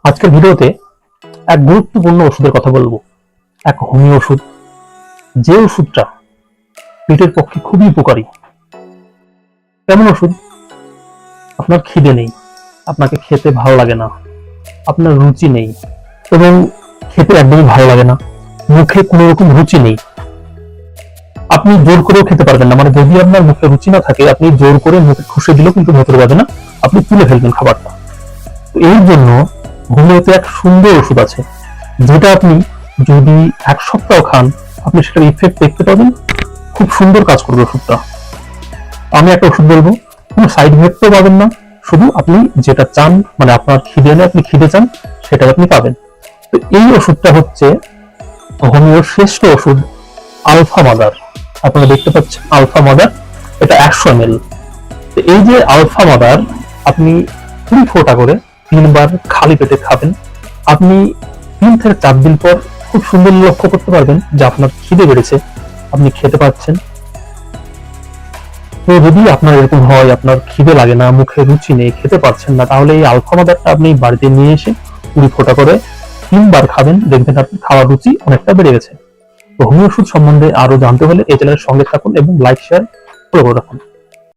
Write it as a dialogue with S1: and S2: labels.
S1: আজকের ভিডিওতে এক গুরুত্বপূর্ণ ওষুধের কথা বলবো। এক হোমিও ওষুধ, যে ওষুধটা পেটের পক্ষে খুবই উপকারী। এমন ওষুধ, আপনার খিদে নেই, আপনাকে খেতে ভালো লাগে না, আপনার রুচি নেই এবং খেতে একদমই ভালো লাগে না, মুখে কোনো রকম রুচি নেই, আপনি জোর করেও খেতে পারবেন না। মানে যদি আপনার মুখে রুচি না থাকে, আপনি জোর করে মুখে খুশে দিলেও কিন্তু ভেতরে যাবে না, আপনি তুলে ফেলবেন খাবারটা। তো এর জন্য হোমিওতে এক সুন্দর ওষুধ আছে, যেটা আপনি যদি এক সপ্তাহ খান, আপনি সেটার ইফেক্ট দেখতে পাবেন। খুব সুন্দর কাজ করবে ওষুধটা। আমি একটা ওষুধ বলবো, কোনো সাইড ইফেক্টও পাবেন না, শুধু আপনি যেটা চান, মানে আপনার খিদে নেই, আপনি খিদে চান, সেটা আপনি পাবেন। তো এই ওষুধটা হচ্ছে হোমিওর শ্রেষ্ঠ ওষুধ, আলফা মাদার। আপনারা দেখতে পাচ্ছেন আলফা মাদার, এটা 100 ml। তো এই যে আলফা মাদার আপনি 2 ফোঁটা করে 3 বার খালি পেটে খাবেন। আপনি 3 থেকে 4 দিন পর খুব সুন্দর লক্ষ্য করতে পারবেন যে আপনার খিদে বেড়েছে, আপনি খেতে পাচ্ছেন। তো যদি আপনার এরকম হয়, আপনার খিদে লাগে না, মুখে রুচি নেই, খেতে পারছেন না, তাহলে এই আলফা মাদারটা আপনি বাড়িতে নিয়ে এসে 2 ফোঁটা করে 3 বার খাবেন, দেখবেন আপনার খাওয়ার রুচি অনেকটা বেড়ে গেছে। তো হোমিও ওষুধ সম্বন্ধে আরো জানতে হলে এই চ্যানেলের সঙ্গে থাকুন এবং লাইক, শেয়ার, ফলো করে রাখুন।